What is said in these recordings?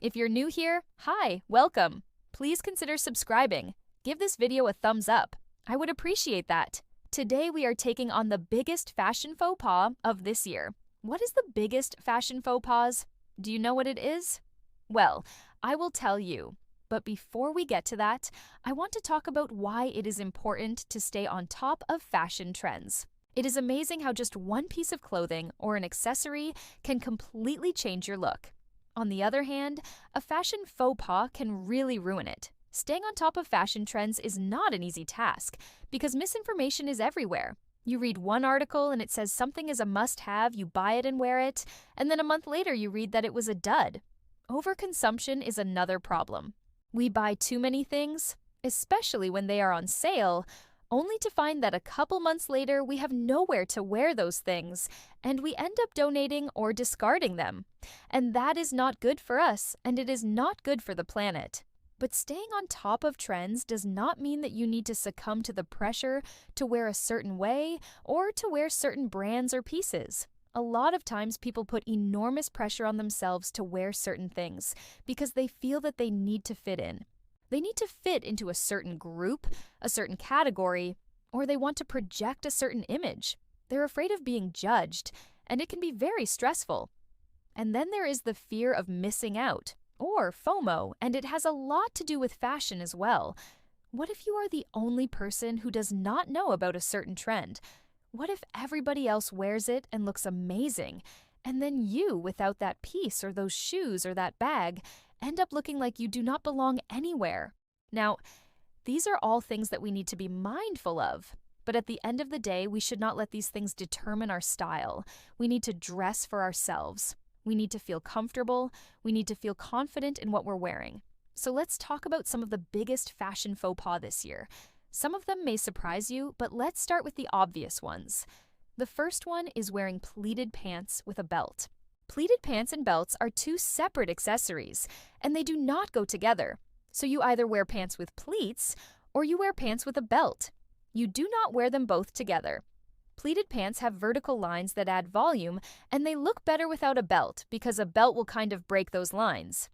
If you're new here, hi, welcome. Please consider subscribing. Give this video a thumbs up. I would appreciate that. Today we are taking on the biggest fashion faux pas of this year. What is the biggest fashion faux pas? Do you know what it is? Well, I will tell you. But before we get to that, I want to talk about why it is important to stay on top of fashion trends. It is amazing how just one piece of clothing or an accessory can completely change your look. On the other hand, a fashion faux pas can really ruin it. Staying on top of fashion trends is not an easy task because misinformation is everywhere. You read one article and it says something is a must-have, you buy it and wear it, and then a month later you read that it was a dud. Overconsumption is another problem. We buy too many things, especially when they are on sale, only to find that a couple months later we have nowhere to wear those things, and we end up donating or discarding them. And that is not good for us, and it is not good for the planet. But staying on top of trends does not mean that you need to succumb to the pressure to wear a certain way or to wear certain brands or pieces. A lot of times people put enormous pressure on themselves to wear certain things because they feel that they need to fit in. They need to fit into a certain group, a certain category, or they want to project a certain image. They're afraid of being judged, and it can be very stressful. And then there is the fear of missing out, or FOMO, and it has a lot to do with fashion as well. What if you are the only person who does not know about a certain trend? What if everybody else wears it and looks amazing, and then you, without that piece or those shoes or that bag, end up looking like you do not belong anywhere? Now, these are all things that we need to be mindful of, but at the end of the day, we should not let these things determine our style. We need to dress for ourselves. We need to feel comfortable. We need to feel confident in what we're wearing. So let's talk about some of the biggest fashion faux pas this year. Some of them may surprise you, but let's start with the obvious ones. The first one is wearing pleated pants with a belt. Pleated pants and belts are two separate accessories, and they do not go together. So you either wear pants with pleats, or you wear pants with a belt. You do not wear them both together. Pleated pants have vertical lines that add volume, and they look better without a belt because a belt will kind of break those lines.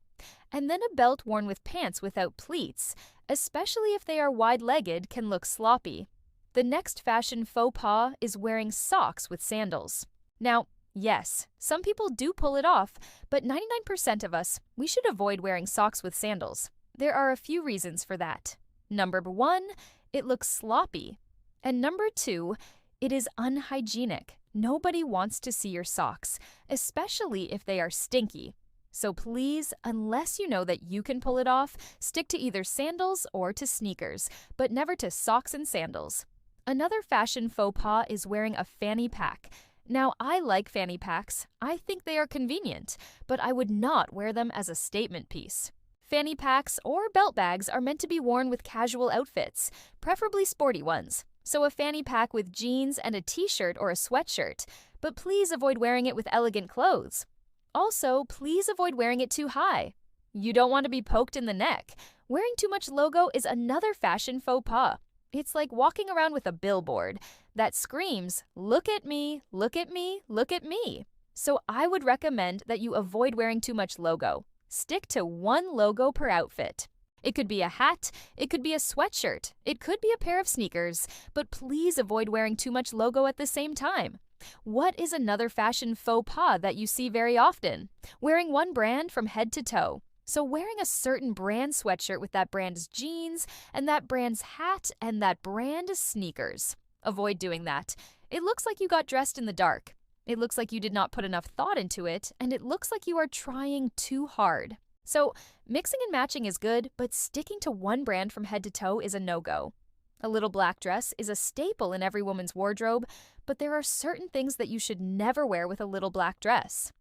And then a belt worn with pants without pleats, especially if they are wide-legged, can look sloppy. The next fashion faux pas is wearing socks with sandals. Now, yes, some people do pull it off, but 99% of us, we should avoid wearing socks with sandals. There are a few reasons for that. Number one, it looks sloppy. And number two, it is unhygienic. Nobody wants to see your socks, especially if they are stinky. So please, unless you know that you can pull it off, stick to either sandals or to sneakers, but never to socks and sandals. Another fashion faux pas is wearing a fanny pack. Now, I like fanny packs. I think they are convenient, but I would not wear them as a statement piece. Fanny packs or belt bags are meant to be worn with casual outfits, preferably sporty ones. So a fanny pack with jeans and a t-shirt or a sweatshirt, but please avoid wearing it with elegant clothes. Also, please avoid wearing it too high. You don't want to be poked in the neck. Wearing too much logo is another fashion faux pas. It's like walking around with a billboard that screams, "Look at me, look at me, look at me." So I would recommend that you avoid wearing too much logo. Stick to one logo per outfit. It could be a hat, it could be a sweatshirt, it could be a pair of sneakers, but please avoid wearing too much logo at the same time. What is another fashion faux pas that you see very often? Wearing one brand from head to toe. So wearing a certain brand sweatshirt with that brand's jeans, and that brand's hat, and that brand's sneakers. Avoid doing that. It looks like you got dressed in the dark. It looks like you did not put enough thought into it, and it looks like you are trying too hard. So mixing and matching is good, but sticking to one brand from head to toe is a no-go. A little black dress is a staple in every woman's wardrobe, but there are certain things that you should never wear with a little black dress.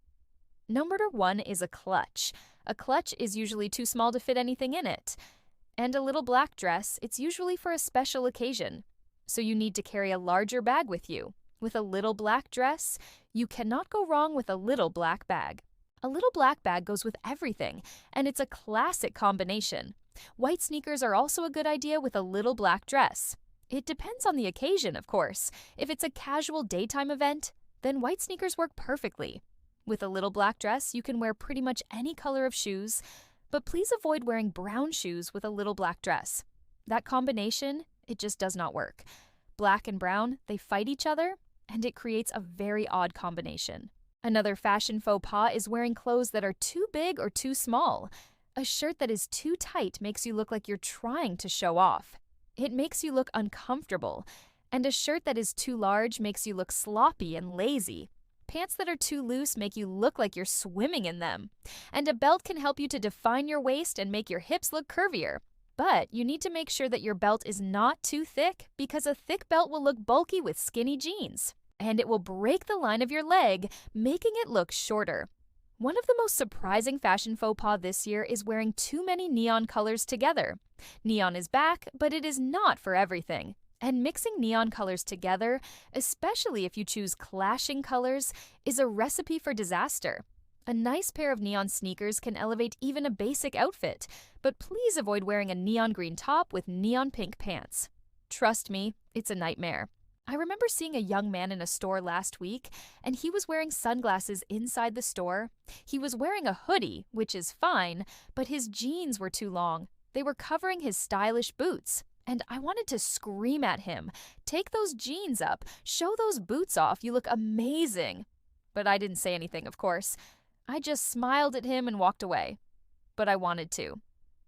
Number one is a clutch. A clutch is usually too small to fit anything in it. And a little black dress, it's usually for a special occasion. So you need to carry a larger bag with you. With a little black dress, you cannot go wrong with a little black bag. A little black bag goes with everything, and it's a classic combination. White sneakers are also a good idea with a little black dress. It depends on the occasion, of course. If it's a casual daytime event, then white sneakers work perfectly. With a little black dress, you can wear pretty much any color of shoes, but please avoid wearing brown shoes with a little black dress. That combination, it just does not work. Black and brown, they fight each other, and it creates a very odd combination. Another fashion faux pas is wearing clothes that are too big or too small. A shirt that is too tight makes you look like you're trying to show off. It makes you look uncomfortable, and a shirt that is too large makes you look sloppy and lazy. Pants that are too loose make you look like you're swimming in them. And a belt can help you to define your waist and make your hips look curvier. But you need to make sure that your belt is not too thick, because a thick belt will look bulky with skinny jeans. And it will break the line of your leg, making it look shorter. One of the most surprising fashion faux pas this year is wearing too many neon colors together. Neon is back, but it is not for everything. And mixing neon colors together, especially if you choose clashing colors, is a recipe for disaster. A nice pair of neon sneakers can elevate even a basic outfit, but please avoid wearing a neon green top with neon pink pants. Trust me, it's a nightmare. I remember seeing a young man in a store last week, and he was wearing sunglasses inside the store. He was wearing a hoodie, which is fine, but his jeans were too long. They were covering his stylish boots. And I wanted to scream at him, "Take those jeans up, show those boots off, you look amazing." But I didn't say anything, of course. I just smiled at him and walked away. But I wanted to.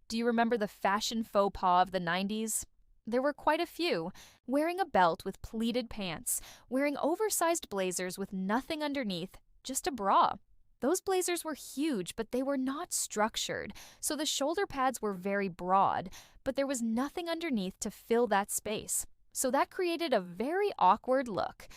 Do you remember the fashion faux pas of the 90s? There were quite a few. Wearing a belt with pleated pants, wearing oversized blazers with nothing underneath, just a bra. Those blazers were huge, but they were not structured, so the shoulder pads were very broad, but there was nothing underneath to fill that space. So that created a very awkward look.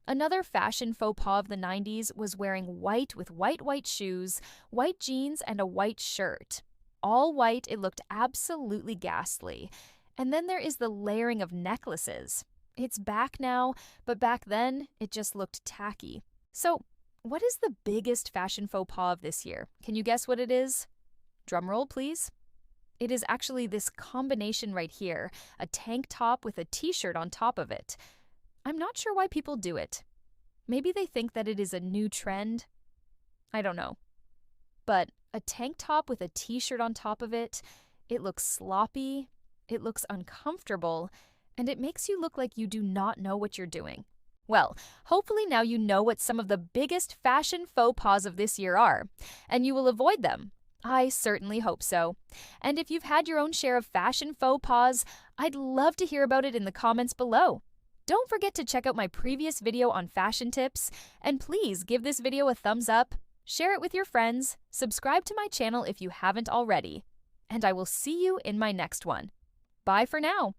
Another fashion faux pas of the 90s was wearing white with white shoes, white jeans, and a white shirt. All white, it looked absolutely ghastly. And then there is the layering of necklaces. It's back now, but back then, it just looked tacky. So, what is the biggest fashion faux pas of this year? Can you guess what it is? Drumroll, please. It is actually this combination right here, a tank top with a t-shirt on top of it. I'm not sure why people do it. Maybe they think that it is a new trend. I don't know. But a tank top with a t-shirt on top of it, it looks sloppy, it looks uncomfortable, and it makes you look like you do not know what you're doing. Well, hopefully now you know what some of the biggest fashion faux pas of this year are, and you will avoid them. I certainly hope so. And if you've had your own share of fashion faux pas, I'd love to hear about it in the comments below. Don't forget to check out my previous video on fashion tips, and please give this video a thumbs up, share it with your friends, subscribe to my channel if you haven't already, and I will see you in my next one. Bye for now.